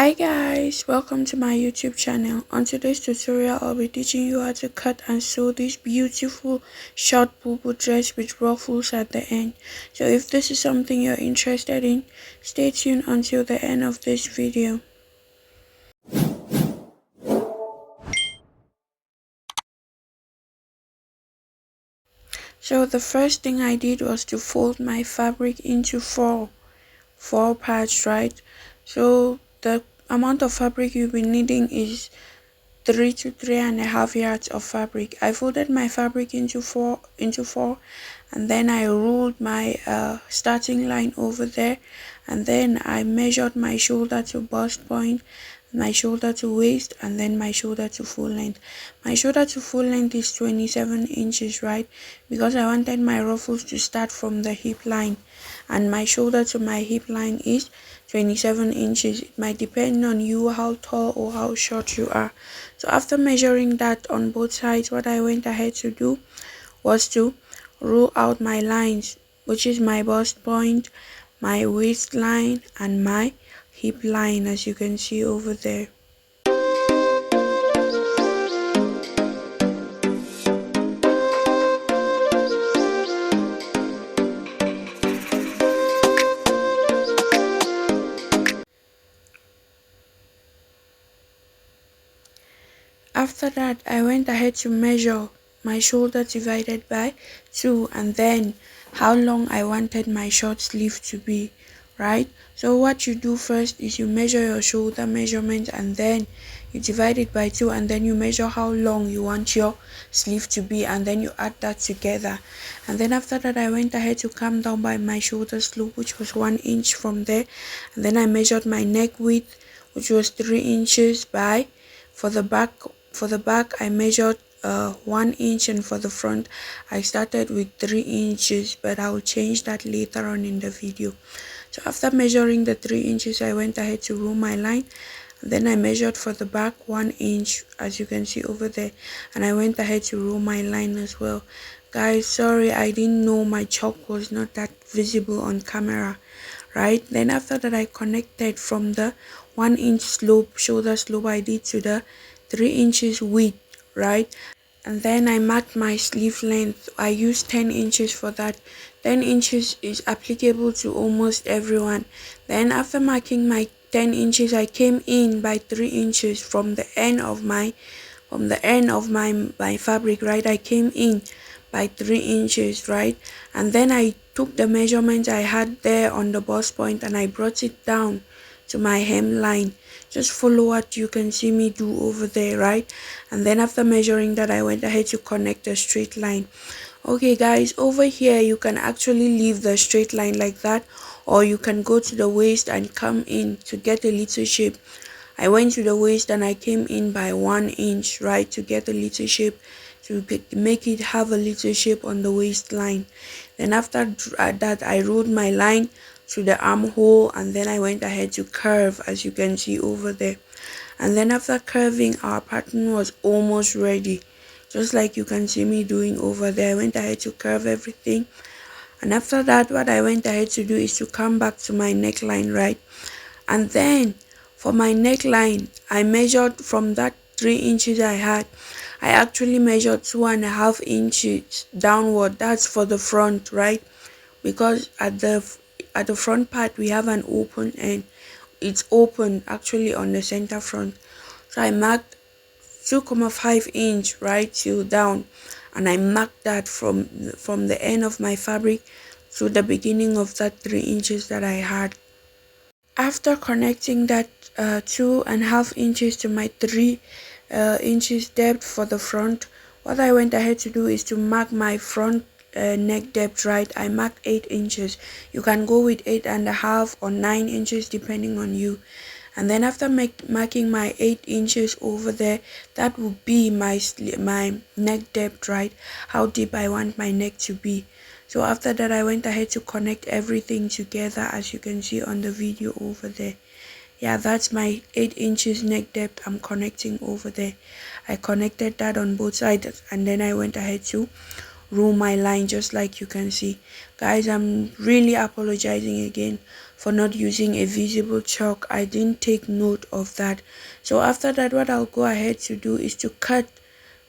Hi guys, welcome to my YouTube channel. On today's tutorial, I'll be teaching you how to cut and sew this beautiful short bubu dress with ruffles at the end. So if this is something you're interested in, stay tuned until the end of this video. So the first thing I did was to fold my fabric into four parts, right? So the amount of fabric you'll be needing is 3 to 3.5 yards of fabric. I folded my fabric into four, and then I ruled my starting line over there, and then I measured my shoulder to bust point, my shoulder to waist, and then my shoulder to full length. My shoulder to full length is 27 inches, right? Because I wanted my ruffles to start from the hip line, and my shoulder to my hip line is 27 inches. It might depend on you how tall or how short you are. So after measuring that on both sides, what I went ahead to do was to rule out my lines, which is my bust point, my waistline, and my hip line, as you can see over there. After that, I went ahead to measure my shoulder divided by 2, and then how long I wanted my short sleeve to be, right? So what you do first is you measure your shoulder measurement, and then you divide it by 2, and then you measure how long you want your sleeve to be, and then you add that together. And then after that, I went ahead to come down by my shoulder slope, which was 1 inch from there, and then I measured my neck width, which was 3 inches by, for the back I measured 1 inch, and for the front I started with 3 inches, but I'll change that later on in the video. So after measuring the 3 inches, I went ahead to rule my line, and then I measured for the back 1 inch, as you can see over there, and I went ahead to rule my line as well. Guys, sorry, I didn't know my chalk was not that visible on camera, right? Then after that, I connected from the 1 inch shoulder slope I did to the 3 inches width, right? And then I marked my sleeve length. I used 10 inches for that. 10 inches is applicable to almost everyone. Then after marking my 10 inches, I came in by 3 inches from the end of my fabric, right? I came in by 3 inches, right? And then I took the measurement I had there on the bust point, and I brought it down to my hemline. Just follow what you can see me do over there, right? And then after measuring that, I went ahead to connect a straight line. Okay guys, over here you can actually leave the straight line like that, or you can go to the waist and come in to get a little shape. I went to the waist and I came in by 1 inch, right, to get a little shape, to make it have a little shape on the waistline. Then after that, I ruled my line to the armhole, and then I went ahead to curve, as you can see over there. And then after curving, our pattern was almost ready, just like you can see me doing over there. I went ahead to curve everything, and after that, what I went ahead to do is to come back to my neckline, right? And then for my neckline, I measured from that 3 inches I had, I actually measured 2.5 inches downward. That's for the front, right? Because at the front part we have an open end. It's open actually on the center front. So I marked 2.5 inch right till down, and I marked that from the end of my fabric to the beginning of that 3 inches that I had. After connecting that 2.5 inches to my 3 inches depth for the front, what I went ahead to do is to mark my front neck depth, right? I marked 8 inches. You can go with 8.5 or 9 inches depending on you. And then after marking my 8 inches over there, that will be my neck depth, right? How deep I want my neck to be. So after that, I went ahead to connect everything together, as you can see on the video over there. Yeah, that's my 8 inches neck depth I'm connecting over there. I connected that on both sides, and then I went ahead to rule my line, just like you can see. Guys, I'm really apologizing again for not using a visible chalk. I didn't take note of that. So after that, what I'll go ahead to do is to cut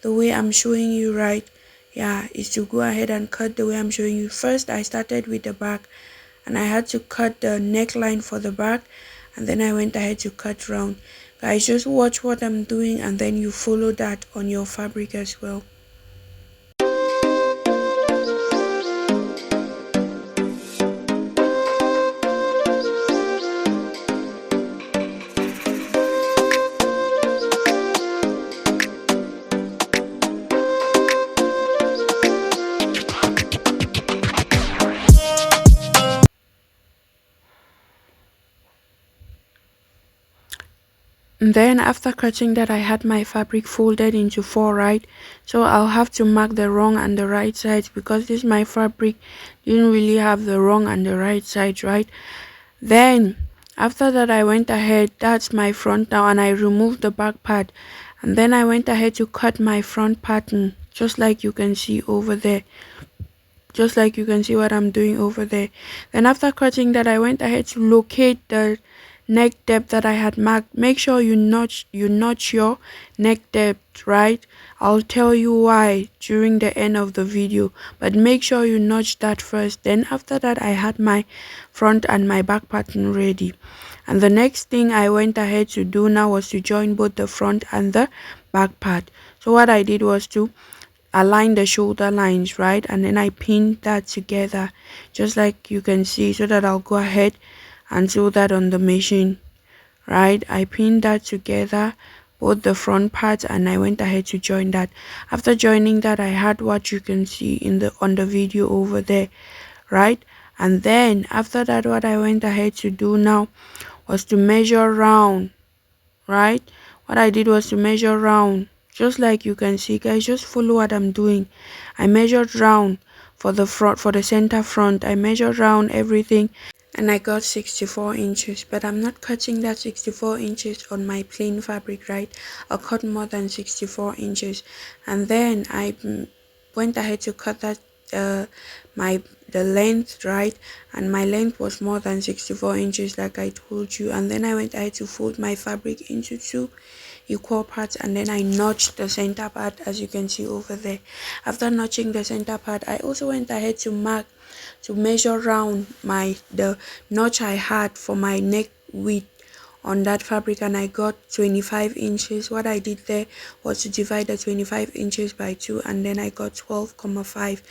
the way I'm showing you, right? Yeah, is to go ahead and cut the way I'm showing you. First, I started with the back, and I had to cut the neckline for the back, and then I went ahead to cut round. Guys, just watch what I'm doing, and then you follow that on your fabric as well. And then after cutting that, I had my fabric folded into four, right? So I'll have to mark the wrong and the right sides, because this my fabric didn't really have the wrong and the right sides, right? Then after that, I went ahead, that's my front now, and I removed the back part, and then I went ahead to cut my front pattern, just like you can see over there, just like you can see what I'm doing over there. Then after cutting that, I went ahead to locate the neck depth that I had marked. Make sure you notch your neck depth, right? I'll tell you why during the end of the video, but make sure you notch that first. Then after that, I had my front and my back pattern ready, and the next thing I went ahead to do now was to join both the front and the back part. So what I did was to align the shoulder lines, right? And then I pinned that together, just like you can see, so that I'll go ahead and sew that on the machine, right? I pinned that together, both the front parts, and I went ahead to join that. After joining that, I had what you can see in the on the video over there, right? And then after that, what I went ahead to do now was to measure round, right? What I did was to measure round, just like you can see. Guys, just follow what I'm doing. I measured round for the front, for the center front. I measured round everything, and I got 64 inches, but I'm not cutting that 64 inches on my plain fabric, right? I'll cut more than 64 inches, and then I went ahead to cut that uh my the length, right? And my length was more than 64 inches, like I told you. And then I went ahead to fold my fabric into two equal parts, and then I notched the center part, as you can see over there. After notching the center part, I also went ahead to mark, to measure round the notch I had for my neck width on that fabric, and I got 25 inches. What I did there was to divide the 25 inches by 2, and then I got 12,5.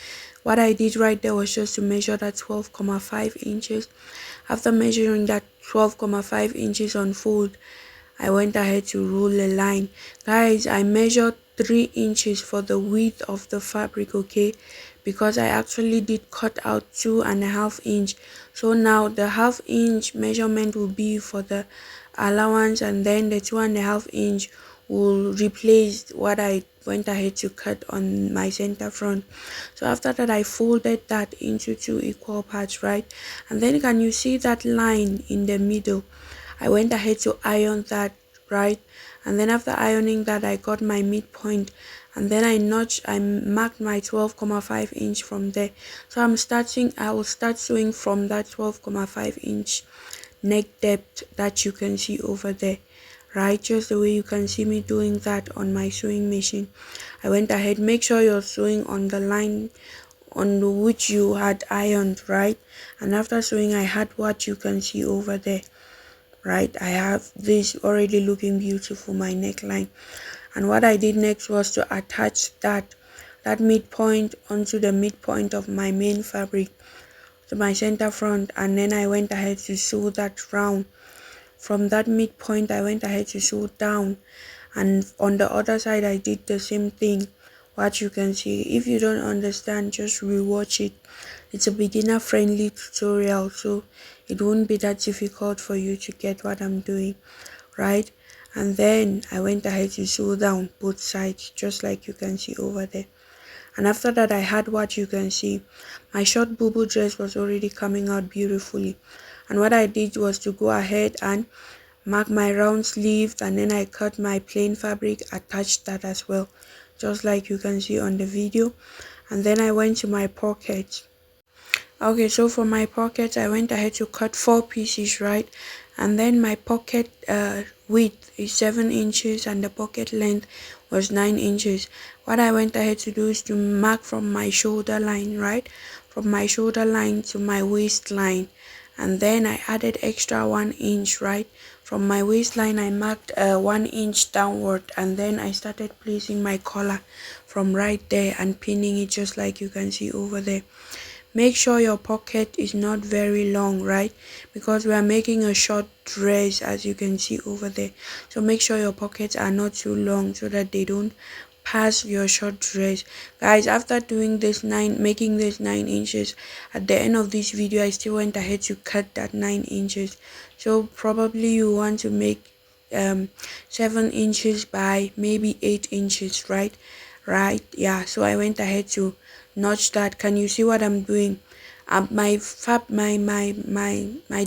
What I did right there was just to measure that 12,5 inches. After measuring that 12,5 inches on fold, I went ahead to rule a line. Guys, I measured 3 inches for the width of the fabric, okay? Because I actually did cut out 2.5 inch. So now the half-inch measurement will be for the allowance, and then the 2.5 inch will replace what I went ahead to cut on my center front. So after that, I folded that into two equal parts, right? And then can you see that line in the middle? I went ahead to iron that, right? And then after ironing that, I got my midpoint, and then I marked my 12,5 inch from there. So I will start sewing from that 12,5 inch neck depth that you can see over there, right? Just the way you can see me doing that on my sewing machine. I went ahead, make sure you're sewing on the line on which you had ironed, right? And after sewing, I had what you can see over there, right? I have this already looking beautiful, my neckline. And what I did next was to attach that midpoint onto the midpoint of my main fabric, to my center front, and then I went ahead to sew that round. From that midpoint, I went ahead to sew down, and on the other side I did the same thing. What you can see, if you don't understand, just rewatch it. It's a beginner friendly tutorial, so it won't be that difficult for you to get what I'm doing, right? And then I went ahead to sew down both sides, just like you can see over there. And after that, I had what you can see. My short bubu dress was already coming out beautifully, and what I did was to go ahead and mark my round sleeves, and then I cut my plain fabric, attached that as well, just like you can see on the video. and then I went to my pocket. Okay, so for my pocket, I went ahead to cut 4 pieces, right? And then my pocket width is 7 inches and the pocket length was 9 inches. What I went ahead to do is to mark from my shoulder line, right? From my shoulder line to my waistline. And then I added extra 1 inch, right? From my waistline, I marked 1 inch downward, and then I started placing my collar from right there and pinning it just like you can see over there. Make sure your pocket is not very long, right? Because we are making a short dress, as you can see over there. So make sure your pockets are not too long so that they don't pass your short dress. Guys, after doing this making this 9 inches, at the end of this video I still went ahead to cut that 9 inches. So probably you want to make 7 inches by maybe 8 inches, right? Yeah, so I went ahead to notch that. Can you see what I'm doing? My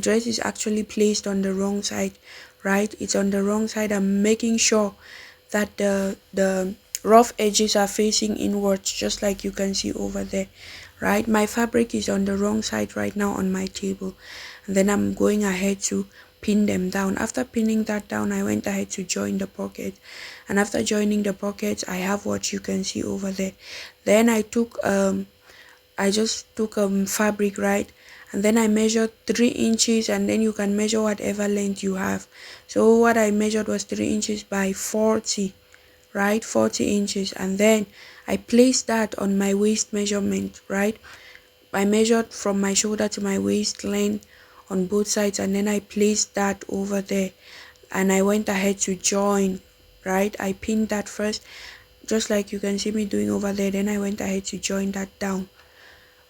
dress is actually placed on the wrong side, right? It's on the wrong side. I'm making sure that the rough edges are facing inwards, just like you can see over there, right? My fabric is on the wrong side right now on my table, and then I'm going ahead to pin them down. After pinning that down, I went ahead to join the pocket, and after joining the pockets, I have what you can see over there. Then I just took fabric, right? And then I measured 3 inches, and then you can measure whatever length you have. So what I measured was 3 inches by 40, right? 40 inches. And then I placed that on my waist measurement, right? I measured from my shoulder to my waist length on both sides, and then I placed that over there, and I went ahead to join, right? I pinned that first, just like you can see me doing over there. Then I went ahead to join that down,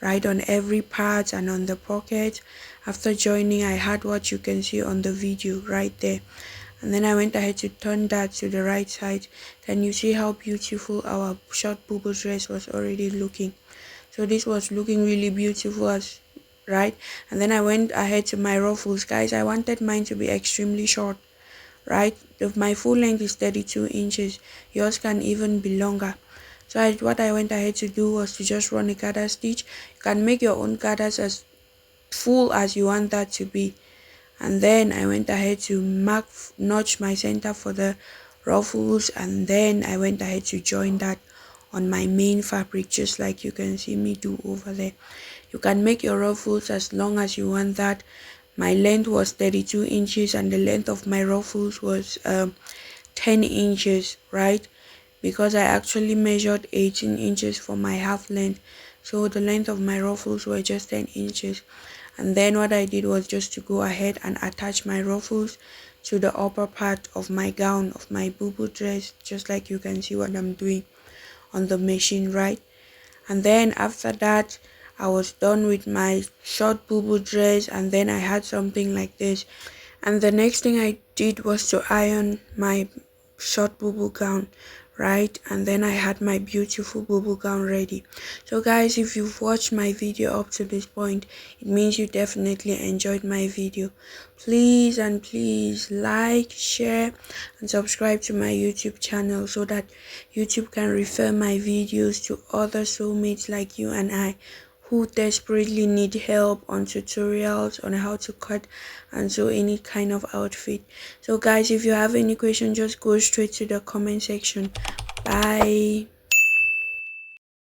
right, on every part and on the pocket. After joining, I had what you can see on the video right there, and then I went ahead to turn that to the right side. Can you see how beautiful our short boobo dress was already looking? So this was looking really beautiful, as right? And then I went ahead to my ruffles. Guys, I wanted mine to be extremely short, right? If my full length is 32 inches, yours can even be longer. So what I went ahead to do was to just run a gather stitch. You can make your own gathers as full as you want that to be. And then I went ahead to notch my center for the ruffles, and then I went ahead to join that on my main fabric, just like you can see me do over there. You can make your ruffles as long as you want that. My length was 32 inches and the length of my ruffles was 10 inches, right? Because I actually measured 18 inches for my half length, so the length of my ruffles were just 10 inches. And then what I did was just to go ahead and attach my ruffles to the upper part of my gown, of my boo dress, just like you can see what I'm doing on the machine, right? And then after that, I was done with my short boo dress, and then I had something like this. And the next thing I did was to iron my short boo gown, right? And then I had my beautiful boo gown ready. So guys, if you've watched my video up to this point, it means you definitely enjoyed my video. Please and please like, share and subscribe to my YouTube channel so that YouTube can refer my videos to other soulmates like you and I, who desperately need help on tutorials on how to cut and sew any kind of outfit. So guys, if you have any question, just go straight to the comment section. Bye.